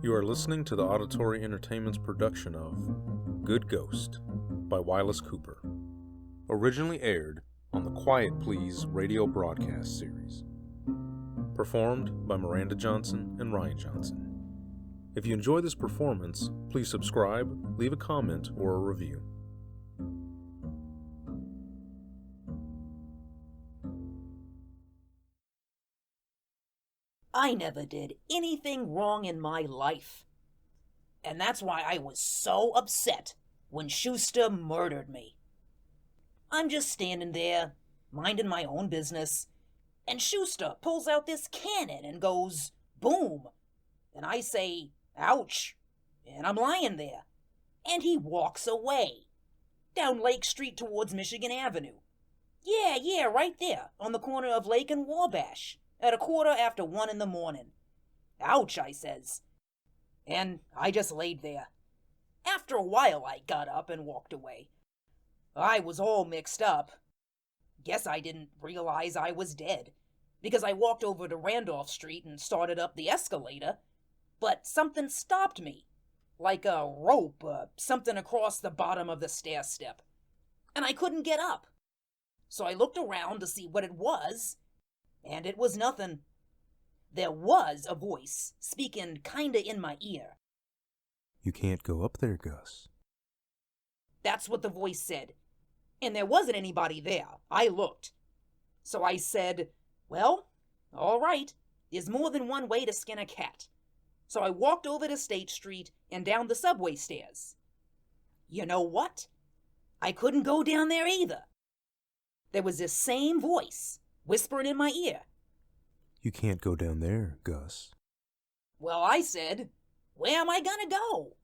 You are listening to the Auditory Entertainment's production of Good Ghost by Wyliss Cooper, originally aired on the Quiet Please radio broadcast series, performed by Miranda Johnson and Ryan Johnson. If you enjoy this performance, please subscribe, leave a comment, or a review. I never did anything wrong in my life. And that's why I was so upset when Schuster murdered me. I'm just standing there, minding my own business, and Schuster pulls out this cannon and goes, boom. And I say, ouch, and I'm lying there. And he walks away, down Lake Street towards Michigan Avenue. Yeah, right there, on the corner of Lake and Wabash. At 1:15 in the morning. Ouch, I says. And I just laid there. After a while, I got up and walked away. I was all mixed up. Guess I didn't realize I was dead, because I walked over to Randolph Street and started up the escalator, but something stopped me, like a rope or something across the bottom of the stair step, and I couldn't get up. So I looked around to see what it was, and it was nothing. There was a voice speaking kinda in my ear. You can't go up there, Gus. That's what the voice said. And there wasn't anybody there. I looked. So I said, well, all right. There's more than one way to skin a cat. So I walked over to State Street and down the subway stairs. You know what? I couldn't go down there either. There was this same voice whispering in my ear. You can't go down there, Gus. Well, I said, where am I gonna go?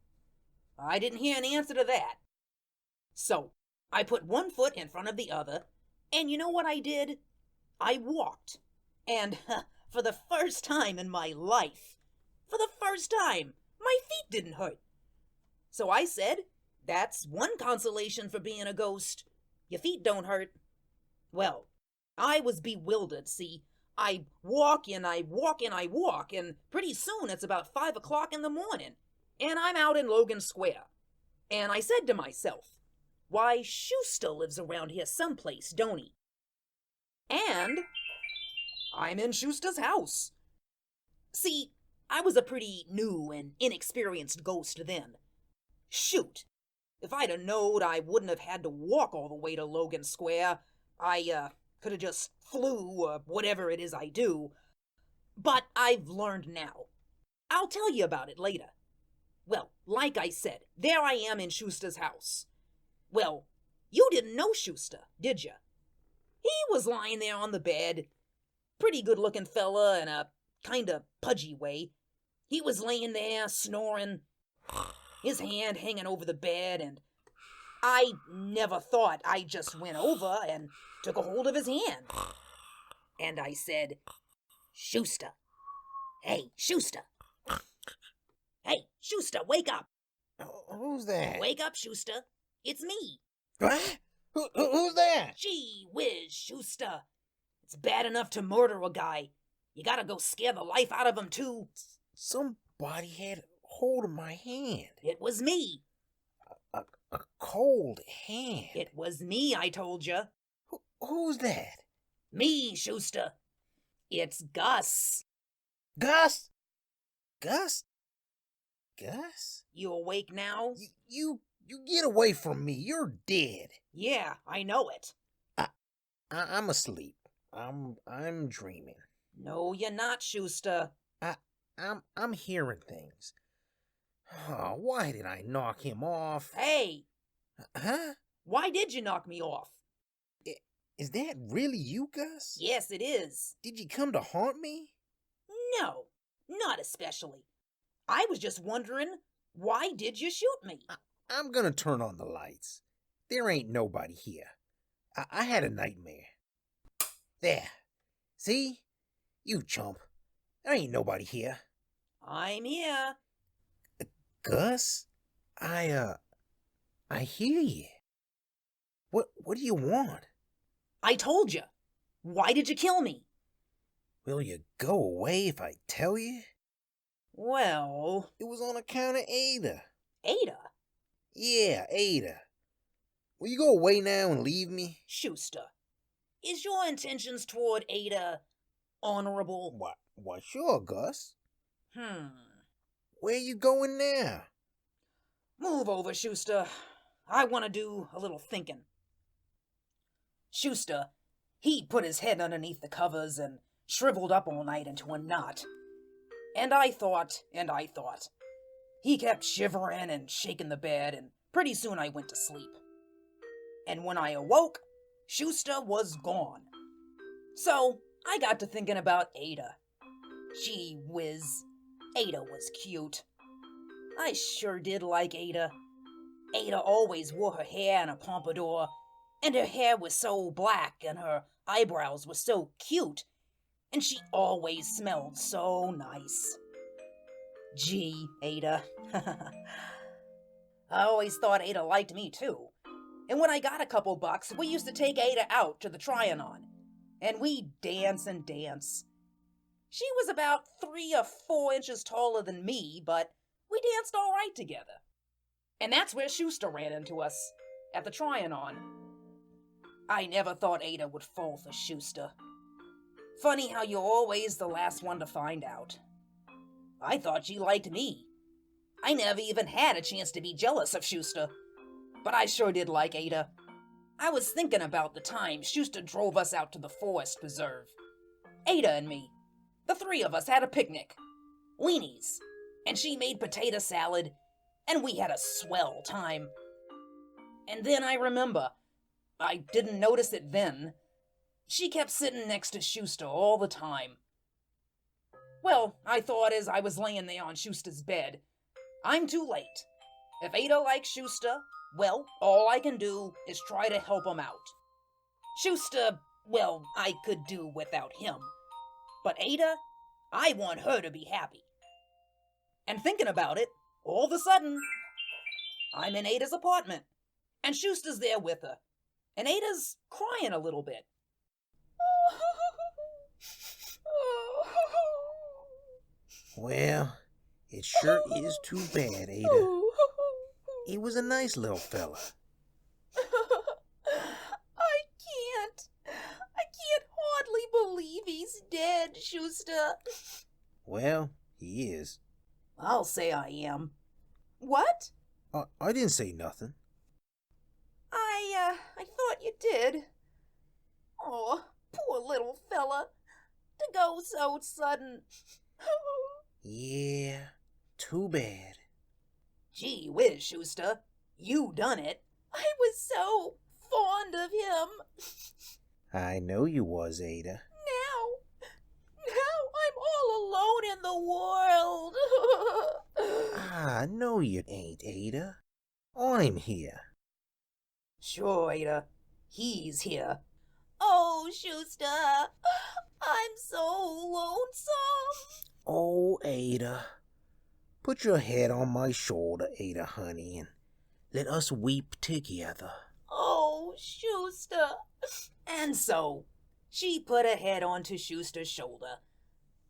I didn't hear an answer to that. So, I put one foot in front of the other, and you know what I did? I walked. And, for the first time in my life, my feet didn't hurt. So I said, that's one consolation for being a ghost. Your feet don't hurt. Well, I was bewildered, see. I walk, and pretty soon it's about 5 o'clock in the morning, and I'm out in Logan Square. And I said to myself, why, Schuster lives around here someplace, don't he? And I'm in Schuster's house. See, I was a pretty new and inexperienced ghost then. Shoot, if I'd have knowed I wouldn't have had to walk all the way to Logan Square, I, could have just flew, or whatever it is I do. But I've learned now. I'll tell you about it later. Well, like I said, there I am in Schuster's house. Well, you didn't know Schuster, did you? He was lying there on the bed. Pretty good-looking fella in a kinda pudgy way. He was laying there, snoring, his hand hanging over the bed, and I never thought. I just went over and took a hold of his hand. And I said, Schuster. Hey, Schuster. Hey, Schuster, wake up. Who's that? Wake up, Schuster. It's me. What? Who's that? Gee whiz, Schuster. It's bad enough to murder a guy. You gotta go scare the life out of him, too. Somebody had hold of my hand. It was me. A cold hand. It was me, I told you. Who's that? Me, Schuster. It's Gus. Gus? Gus? Gus? You awake now? You get away from me. You're dead. Yeah, I know it. I'm asleep. I'm dreaming. No, you're not, Schuster. I'm hearing things. Oh, why did I knock him off? Hey! Huh? Why did you knock me off? Is that really you, Gus? Yes, it is. Did you come to haunt me? No, not especially. I was just wondering, why did you shoot me? I'm gonna turn on the lights. There ain't nobody here. I had a nightmare. There. See? You chump. There ain't nobody here. I'm here. Gus? I hear you. What do you want? I told you. Why did you kill me? Will you go away if I tell you? Well, It was on account of Ada. Ada? Yeah, Ada. Will you go away now and leave me? Schuster, is your intentions toward Ada honorable? Why, sure, Gus. Hmm. Where you going now? Move over, Schuster. I want to do a little thinking. Schuster, he put his head underneath the covers and shriveled up all night into a knot. And I thought. He kept shivering and shaking the bed, and pretty soon I went to sleep. And when I awoke, Schuster was gone. So I got to thinking about Ada. Gee whiz, Ada was cute. I sure did like Ada. Ada always wore her hair in a pompadour, and her hair was so black and her eyebrows were so cute, and she always smelled so nice. Gee, Ada. I always thought Ada liked me too. And when I got a couple bucks, we used to take Ada out to the Trianon, and we'd dance and dance. She was about 3 or 4 inches taller than me, but we danced all right together. And that's where Schuster ran into us, at the Trianon. I never thought Ada would fall for Schuster. Funny how you're always the last one to find out. I thought she liked me. I never even had a chance to be jealous of Schuster. But I sure did like Ada. I was thinking about the time Schuster drove us out to the forest preserve. Ada and me. The 3 of us had a picnic. Weenies. And she made potato salad, and we had a swell time. And then I remember, I didn't notice it then, she kept sitting next to Schuster all the time. Well, I thought as I was laying there on Schuster's bed, I'm too late. If Ada likes Schuster, well, all I can do is try to help him out. Schuster, well, I could do without him. But Ada, I want her to be happy. And thinking about it, all of a sudden, I'm in Ada's apartment, and Schuster's there with her, and Ada's crying a little bit. Well, it sure is too bad, Ada. He was a nice little fella. I can't hardly believe he's dead, Schuster. Well, he is. I'll say I am. What? I didn't say nothing. I thought you did. Oh, poor little fella. To go so sudden. Yeah, too bad. Gee whiz, Schuster. You done it. I was so fond of him. I know you was, Ada. Now I'm all alone in the world. No you ain't, Ada. I'm here. Sure, Ada. He's here. Oh, Schuster. I'm so lonesome. Oh, Ada. Put your head on my shoulder, Ada, honey, and let us weep together. Oh, Schuster. And so, she put her head onto Schuster's shoulder.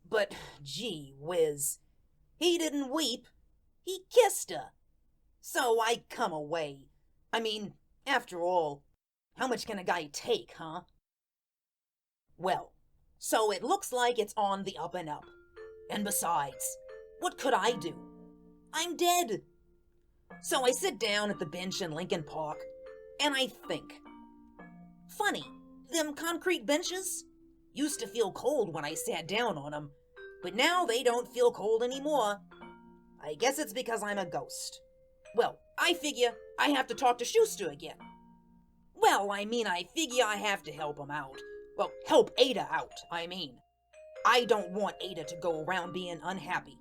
But, gee whiz, he didn't weep. He kissed her. So I come away. I mean, after all, how much can a guy take, huh? Well, so it looks like it's on the up and up. And besides, what could I do? I'm dead. So I sit down at the bench in Lincoln Park, and I think. Funny, them concrete benches used to feel cold when I sat down on them, but now they don't feel cold anymore. I guess it's because I'm a ghost. Well, I figure I have to talk to Schuster again. Well, I figure I have to help him out. Well, help Ada out, I mean. I don't want Ada to go around being unhappy.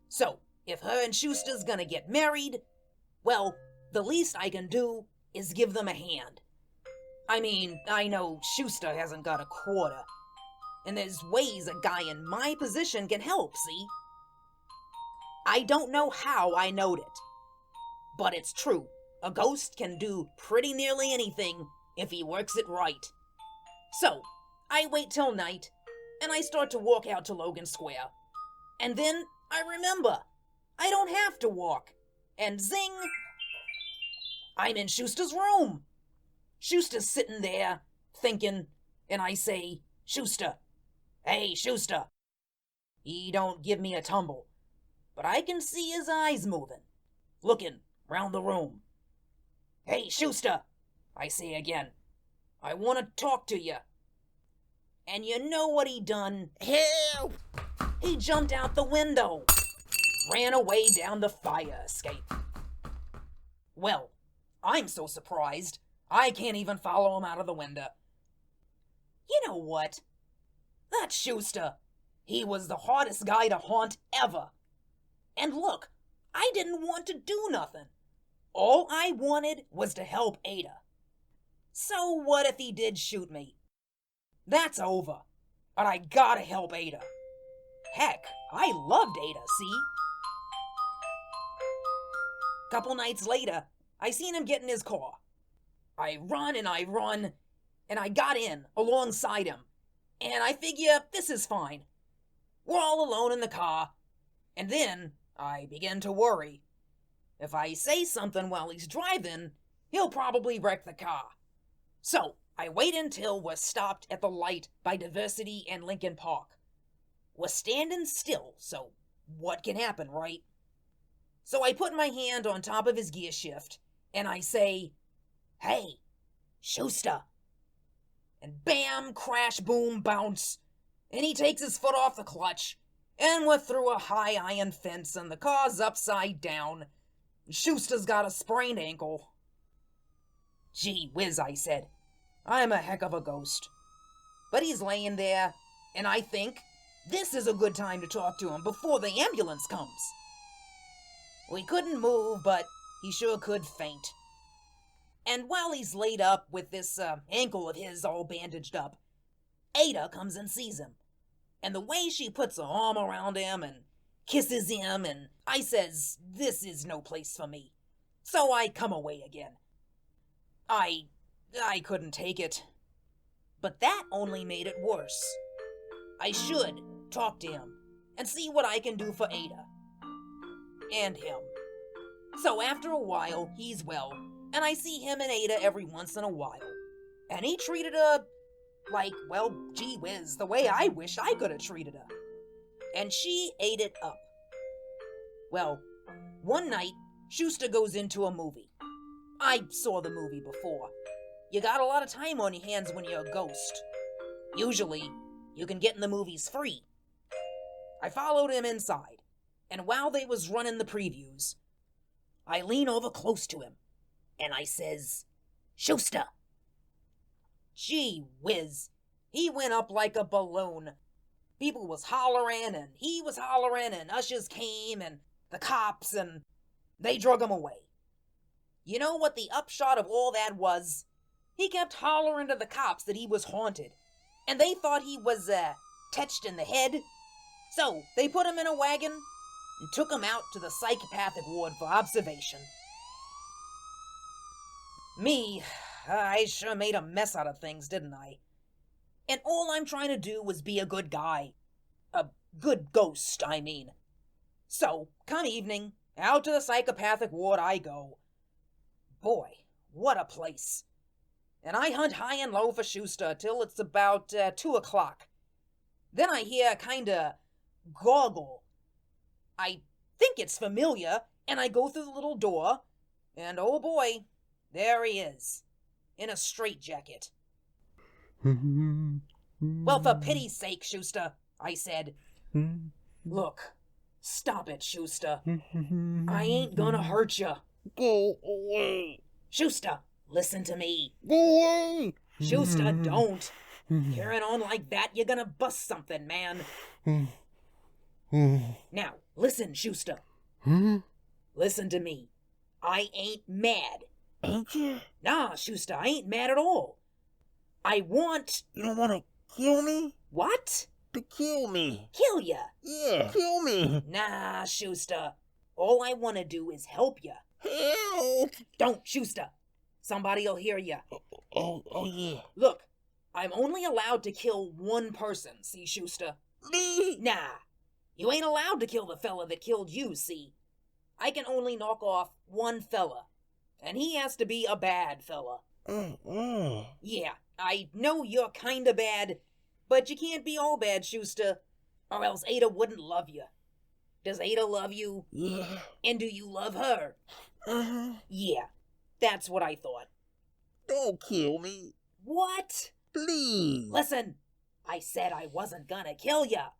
So, if her and Schuster's gonna get married, well, the least I can do is give them a hand. I mean, I know Schuster hasn't got a quarter, and there's ways a guy in my position can help, see? I don't know how I knowed it, but it's true. A ghost can do pretty nearly anything if he works it right. So, I wait till night, and I start to walk out to Logan Square. And then I remember. I don't have to walk. And zing! I'm in Schuster's room. Schuster's sitting there, thinking, and I say, Schuster. Hey, Schuster. He don't give me a tumble, but I can see his eyes moving, looking round the room. Hey, Schuster, I say again. I want to talk to you. And you know what he done? Help! He jumped out the window, ran away down the fire escape. Well, I'm so surprised, I can't even follow him out of the window. You know what? That Schuster, he was the hardest guy to haunt ever. And look, I didn't want to do nothing. All I wanted was to help Ada. So what if he did shoot me? That's over. But I gotta help Ada. Heck, I loved Ada, see? Couple nights later, I seen him get in his car. I run, and I got in alongside him. And I figure this is fine. We're all alone in the car. And then I begin to worry. If I say something while he's driving, he'll probably wreck the car. So I wait until we're stopped at the light by Diversity and Lincoln Park. We're standing still, so what can happen, right? So I put my hand on top of his gear shift, and I say, Hey, Schuster. And bam, crash, boom, bounce. And he takes his foot off the clutch, and we're through a high iron fence, and the car's upside down. Schuster's got a sprained ankle. Gee whiz, I said. I'm a heck of a ghost. But he's laying there, and I think this is a good time to talk to him before the ambulance comes. We couldn't move, but he sure could faint. And while he's laid up with this ankle of his all bandaged up, Ada comes and sees him. And the way she puts her arm around him and kisses him, and I says, this is no place for me. So I come away again. I couldn't take it. But that only made it worse. I should talk to him and see what I can do for Ada. And him. So after a while, he's well, and I see him and Ada every once in a while. And he treated her like, well, gee whiz, the way I wish I could have treated her. And she ate it up. Well, one night, Schuster goes into a movie. I saw the movie before. You got a lot of time on your hands when you're a ghost. Usually, you can get in the movies free. I followed him inside, and while they was running the previews, I lean over close to him, and I says, Schuster. Gee whiz, he went up like a balloon. People was hollering, and he was hollering, and ushers came, and the cops, and they drug him away. You know what the upshot of all that was? He kept hollering to the cops that he was haunted, and they thought he was, touched in the head. So they put him in a wagon and took him out to the psychopathic ward for observation. Me, I sure made a mess out of things, didn't I? And all I'm trying to do was be a good guy. A good ghost, I mean. So, come evening, out to the psychopathic ward I go. Boy, what a place. And I hunt high and low for Schuster till it's about 2 o'clock. Then I hear a kinda goggle. I think it's familiar, and I go through the little door, and oh boy, there he is, in a straitjacket. Well, for pity's sake, Schuster, I said. Look, stop it, Schuster. I ain't gonna hurt you. Go away. Schuster, listen to me. Go away. Schuster, don't. Carrying on like that, you're gonna bust something, man. Now, listen, Schuster. Listen to me. I ain't mad. Ain't you? Nah, Schuster, I ain't mad at all. I want... You don't want to kill me? What? To kill me. Kill ya? Yeah, kill me. Nah, Schuster. All I want to do is help ya. Help. Don't, Schuster. Somebody'll hear ya. Oh, yeah. Look, I'm only allowed to kill one person, see, Schuster? Me? Nah. You ain't allowed to kill the fella that killed you, see? I can only knock off one fella, and he has to be a bad fella. Yeah, I know you're kinda bad, but you can't be all bad, Schuster, or else Ada wouldn't love you. Does Ada love you? Yeah. And do you love her? Yeah, that's what I thought. Don't kill me. What? Please. Listen, I said I wasn't gonna kill ya.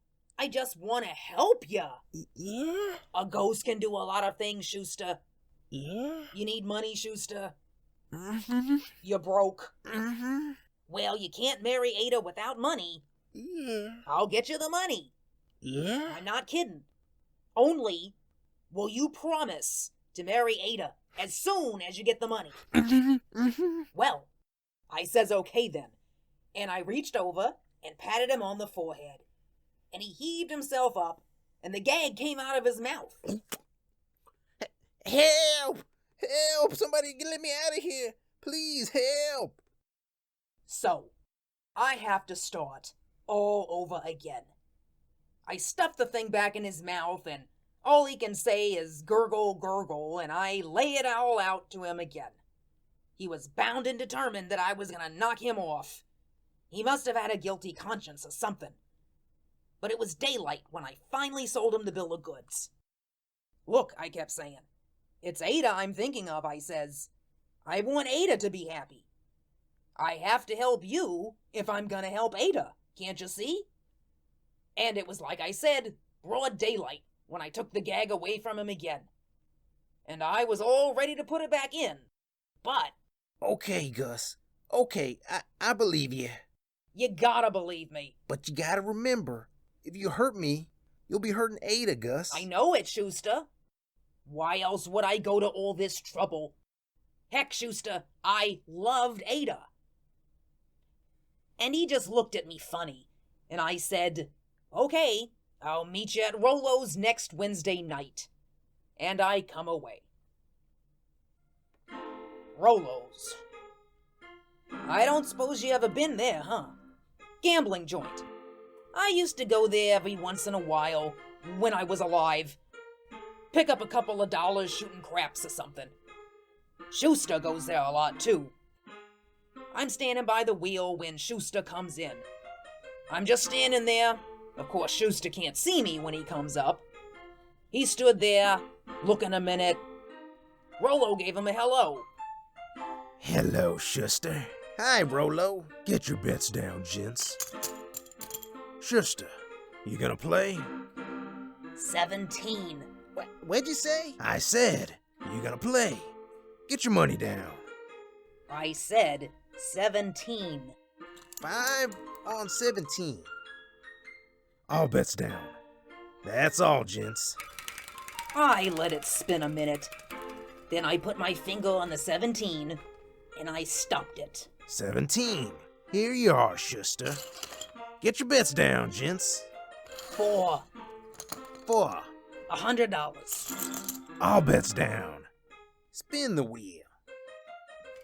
I just wanna help ya. Yeah? A ghost can do a lot of things, Schuster. Yeah? You need money, Schuster. Mm-hmm. You're broke. Mm-hmm. Well, you can't marry Ada without money. Yeah. I'll get you the money. Yeah? I'm not kidding. Only, will you promise to marry Ada as soon as you get the money? Mm-hmm. Well, I says okay then, and I reached over and patted him on the forehead, and he heaved himself up, and the gag came out of his mouth. Help! Help! Somebody let me out of here! Please, help! So, I have to start all over again. I stuff the thing back in his mouth, and all he can say is gurgle, gurgle, and I lay it all out to him again. He was bound and determined that I was gonna knock him off. He must have had a guilty conscience or something. But it was daylight when I finally sold him the bill of goods. Look, I kept saying, it's Ada I'm thinking of, I says. I want Ada to be happy. I have to help you if I'm gonna help Ada, can't you see? And it was like I said, broad daylight when I took the gag away from him again. And I was all ready to put it back in, but... Okay, Gus. Okay, I believe you. You gotta believe me. But you gotta remember, if you hurt me, you'll be hurting Ada, Gus. I know it, Schuster. Why else would I go to all this trouble? Heck, Schuster, I loved Ada. And he just looked at me funny, and I said, okay, I'll meet you at Rolo's next Wednesday night. And I come away. Rolo's. I don't suppose you ever been there, huh? Gambling joint. I used to go there every once in a while, when I was alive. Pick up a couple of dollars shooting craps or something. Schuster goes there a lot, too. I'm standing by the wheel when Schuster comes in. I'm just standing there. Of course, Schuster can't see me when he comes up. He stood there, looking a minute. Rolo gave him a hello. Hello, Schuster. Hi, Rolo. Get your bets down, gents. Schuster, you gonna play? 17. What'd you say? I said, you gonna play. Get your money down. I said 17. 5 on 17. All bets down. That's all, gents. I let it spin a minute. Then I put my finger on the 17, and I stopped it. 17. Here you are, Schuster. Get your bets down, gents. 4. 4. $100. All bets down. Spin the wheel.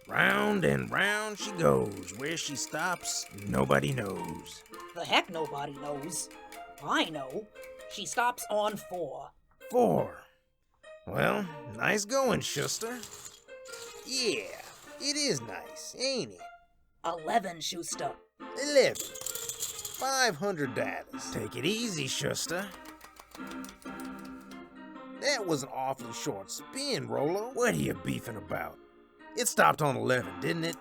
Round and round she goes. Where she stops, nobody knows. The heck nobody knows. I know. She stops on 4. 4. Well, nice going, Schuster. Yeah, it is nice, ain't it? 11, Schuster. 11. $500. Take it easy, Schuster. That was an awfully short spin, Rolo. What are you beefing about? It stopped on 11, didn't it?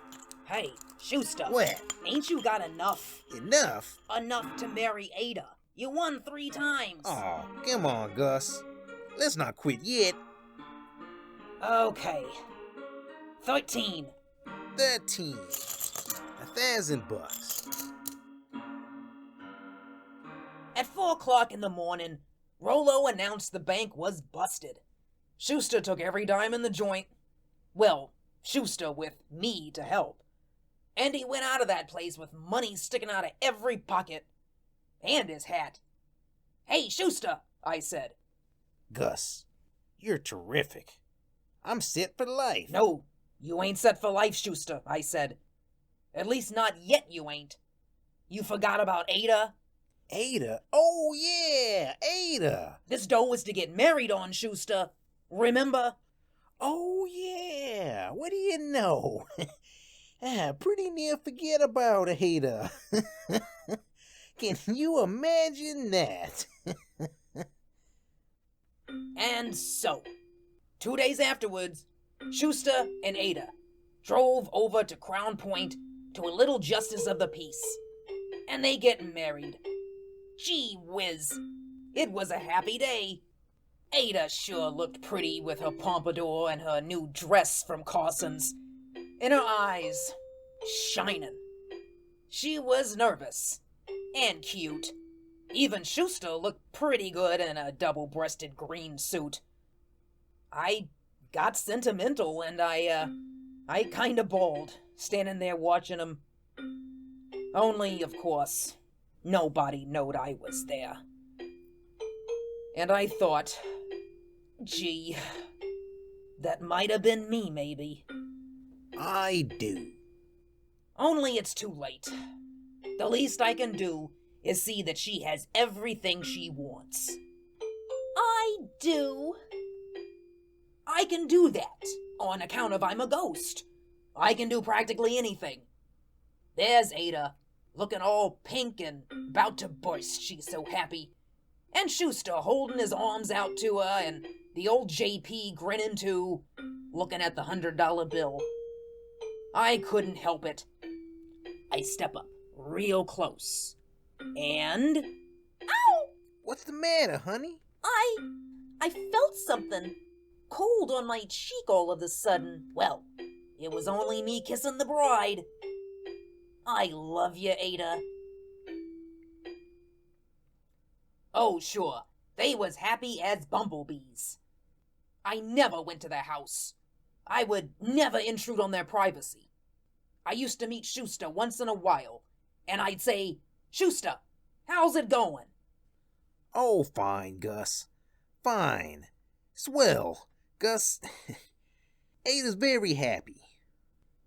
Hey, Schuster. What? Ain't you got enough? Enough? Enough to marry Ada. You won 3 times. Oh, come on, Gus. Let's not quit yet. Okay. 13. 13. $1,000. At 4 o'clock in the morning, Rolo announced the bank was busted. Schuster took every dime in the joint. Well, Schuster with me to help. And he went out of that place with money sticking out of every pocket. And his hat. Hey, Schuster, I said. Gus, you're terrific. I'm set for life. No, you ain't set for life, Schuster, I said. At least not yet you ain't. You forgot about Ada? Ada? Oh, yeah, Ada. This dough was to get married on, Schuster. Remember? Oh, yeah. What do you know? Pretty near forget about Ada. Can you imagine that? And so, 2 days afterwards, Schuster and Ada drove over to Crown Point to a little justice of the peace. And they get married. Gee whiz, it was a happy day. Ada sure looked pretty with her pompadour and her new dress from Carson's, and her eyes shining. She was nervous and cute. Even Schuster looked pretty good in a double-breasted green suit. I got sentimental and I kinda bawled, standing there watching 'em. Only, of course, nobody knowed I was there. And I thought, gee, that might have been me, maybe. I do. Only it's too late. The least I can do is see that she has everything she wants. I do. I can do that, on account of I'm a ghost. I can do practically anything. There's Ada, looking all pink and about to burst, she's so happy. And Schuster holding his arms out to her, and the old JP grinning too, looking at the $100 bill. I couldn't help it. I step up real close, and... Ow! What's the matter, honey? I felt something cold on my cheek all of a sudden. Well, it was only me kissing the bride. I love you, Ada. Oh, sure, they was happy as bumblebees. I never went to their house. I would never intrude on their privacy. I used to meet Schuster once in a while, and I'd say, Schuster, how's it going? Oh, fine, Gus. Fine. Swell, Gus. Ada's very happy.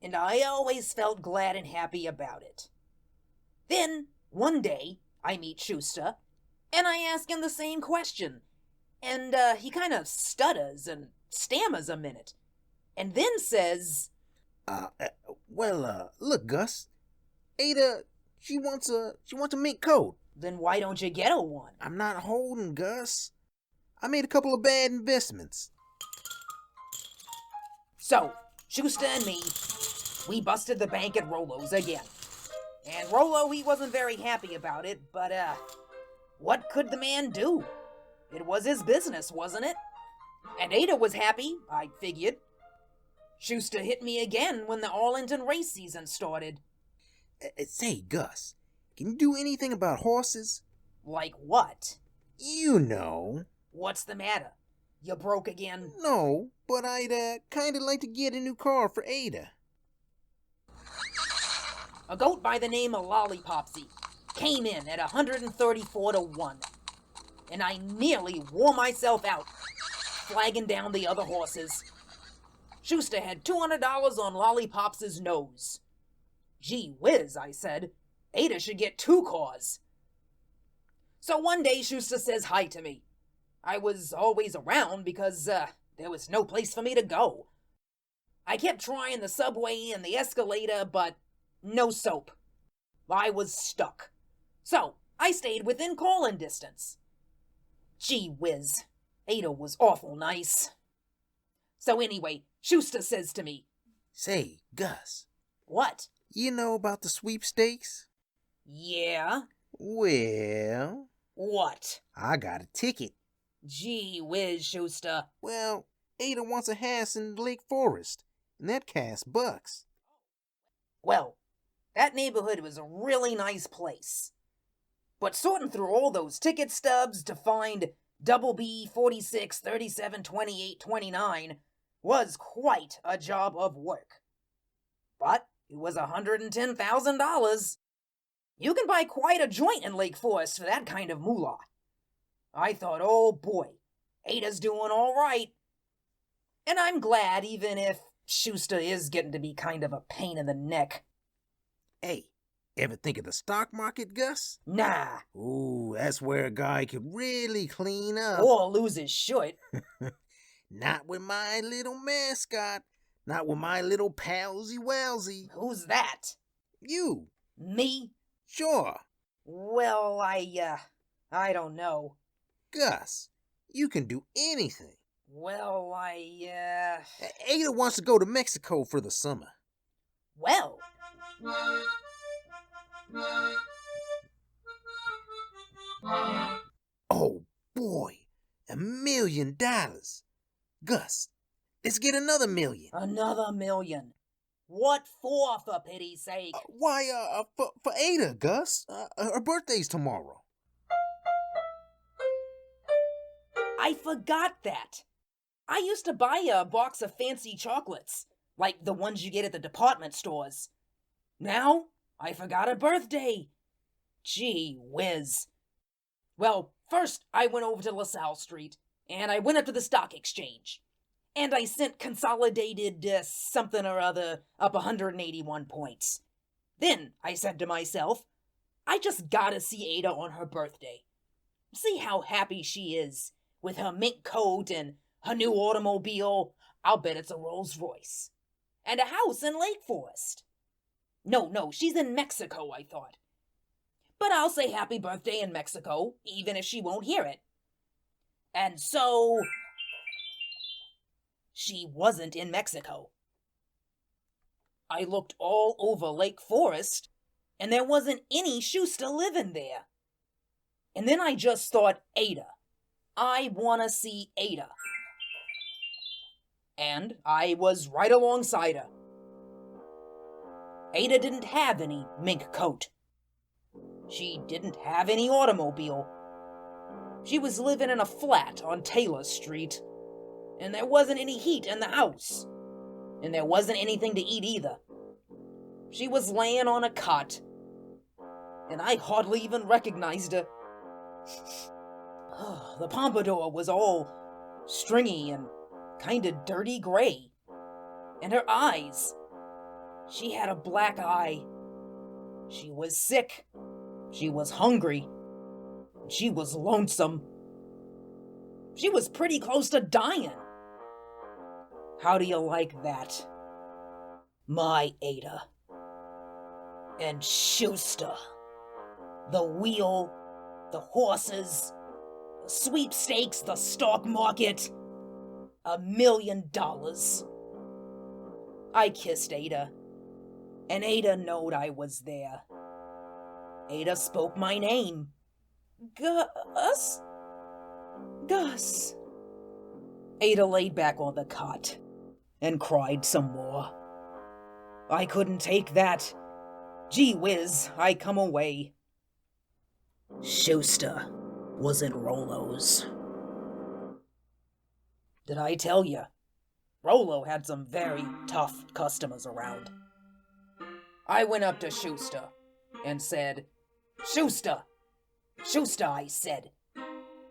And I always felt glad and happy about it. Then, one day, I meet Schuster, and I ask him the same question, and he kind of stutters and stammers a minute, and then says, Look, Gus. Ada, she wants a mink coat. Then why don't you get her one? I'm not holding, Gus. I made a couple of bad investments. So, Schuster and me, we busted the bank at Rollo's again. And Rollo, he wasn't very happy about it, but, what could the man do? It was his business, wasn't it? And Ada was happy, I figured. Schuster hit me again when the Arlington race season started. Say, Gus, can you do anything about horses? Like what? You know. What's the matter? You broke again? No, but I'd kinda like to get a new car for Ada. A goat by the name of Lollipopsy came in at 134 to 1, and I nearly wore myself out, flagging down the other horses. Schuster had $200 on Lollipops's nose. Gee whiz, I said. Ada should get 2 cars. So one day Schuster says hi to me. I was always around because there was no place for me to go. I kept trying the subway and the escalator, but no soap. I was stuck. So I stayed within calling distance. Gee whiz, Ada was awful nice. So anyway, Schuster says to me, Say, Gus. What? You know about the sweepstakes? Yeah? Well... What? I got a ticket. Gee whiz, Schuster. Well, Ada wants a house in Lake Forest, and that costs bucks. Well, that neighborhood was a really nice place. But sorting through all those ticket stubs to find Double B 46 37 28 29 was quite a job of work. But it was $110,000. You can buy quite a joint in Lake Forest for that kind of moolah. I thought, oh boy, Ada's doing all right. And I'm glad, even if Schuster is getting to be kind of a pain in the neck. Hey, Ever think of the stock market, Gus? Nah. Ooh, that's where a guy could really clean up. Or lose his shit. Not with my little mascot. Not with my little palsy walsy. Who's that? You. Me? Sure. Well, I don't know. Gus, you can do anything. Well, Ada wants to go to Mexico for the summer. Well. Oh boy, $1 million. Gus, let's get another million. Another million. What for pity's sake? For Ada, Gus. Her birthday's tomorrow. I forgot that. I used to buy a box of fancy chocolates, like the ones you get at the department stores. Now, I forgot a birthday. Gee whiz. Well, first I went over to LaSalle Street, and I went up to the stock exchange. And I sent consolidated something or other up 181 points. Then I said to myself, I just gotta see Ada on her birthday. See how happy she is with her mink coat and her new automobile. I'll bet it's a Rolls Royce. And a house in Lake Forest. No, she's in Mexico, I thought. But I'll say happy birthday in Mexico, even if she won't hear it. And so... she wasn't in Mexico. I looked all over Lake Forest, and there wasn't any Schuster living there. And then I just thought, Ada. I want to see Ada. And I was right alongside her. Ada didn't have any mink coat. She didn't have any automobile. She was living in a flat on Taylor Street. And there wasn't any heat in the house. And there wasn't anything to eat either. She was laying on a cot. And I hardly even recognized her. The pompadour was all stringy and kinda dirty gray. And her eyes. She had a black eye. She was sick. She was hungry. She was lonesome. She was pretty close to dying. How do you like that? My Ada. And Schuster. The wheel, the horses, the sweepstakes, the stock market. $1 million. I kissed Ada, and Ada knowed I was there. Ada spoke my name. Gus? Gus. Ada laid back on the cot and cried some more. I couldn't take that. Gee whiz, I come away. Schuster wasn't Rollo's. Did I tell you? Rollo had some very tough customers around. I went up to Schuster and said, Schuster! Schuster, I said.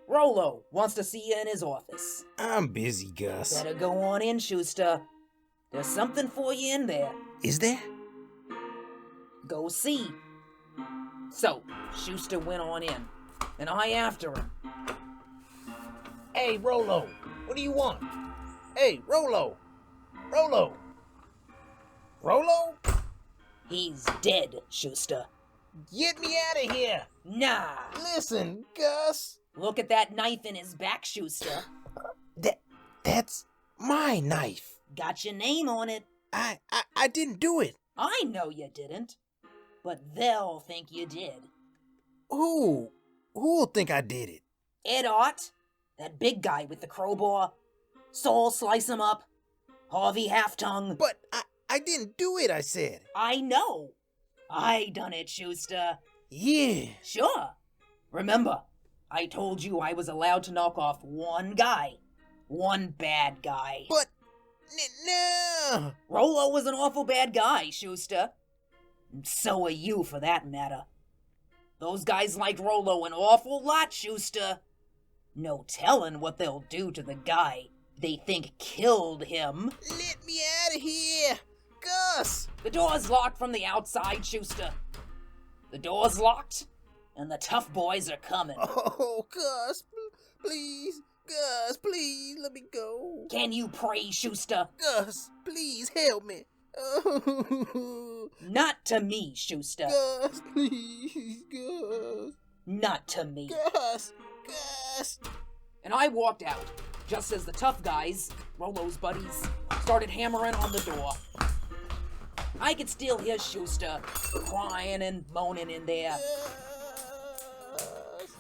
Rollo wants to see you in his office. I'm busy, Gus. Better go on in, Schuster. There's something for you in there. Is there? Go see. So, Schuster went on in, and I after him. Hey, Rollo, what do you want? Hey, Rollo! Rollo! Rollo? He's dead, Schuster. Get me out of here! Nah. Listen, Gus. Look at that knife in his back, Schuster. That's my knife. Got your name on it. I didn't do it. I know you didn't. But they'll think you did. Who'll think I did it? Ed Ott, that big guy with the crowbar. Saul Slice him up. Harvey Halftongue. But I didn't do it, I said. I know. I done it, Schuster. Yeah. Sure. Remember, I told you I was allowed to knock off one guy. One bad guy. But, no. Rollo was an awful bad guy, Schuster. And so are you, for that matter. Those guys like Rollo an awful lot, Schuster. No telling what they'll do to the guy they think killed him. Let me out of here. Gus. The door's locked from the outside, Schuster. The door's locked, and the tough boys are coming. Oh, Gus, please. Gus, please, let me go. Can you pray, Schuster? Gus, please, help me. Oh. Not to me, Schuster. Gus, please, Gus. Not to me. Gus. And I walked out, just as the tough guys, Rolo's buddies, started hammering on the door. I could still hear Schuster crying and moaning in there.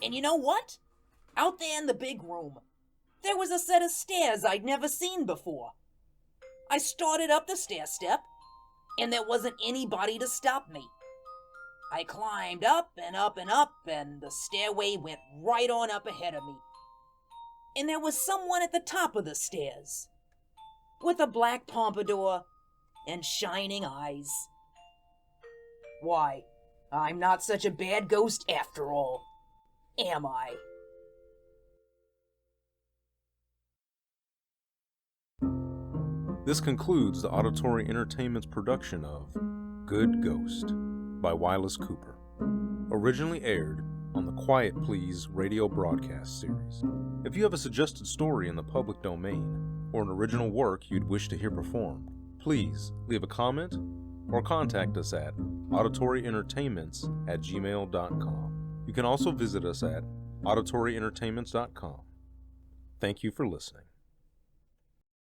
And you know what? Out there in the big room, there was a set of stairs I'd never seen before. I started up the stair step, and there wasn't anybody to stop me. I climbed up and up and up, and the stairway went right on up ahead of me. And there was someone at the top of the stairs, with a black pompadour and shining eyes. Why, I'm not such a bad ghost after all, am I? This concludes the Auditory Entertainment's production of Good Ghost by Wyliss Cooper, originally aired on the Quiet Please radio broadcast series. If you have a suggested story in the public domain, or an original work you'd wish to hear performed, please leave a comment or contact us at auditoryentertainments@gmail.com. You can also visit us at auditoryentertainments.com. Thank you for listening.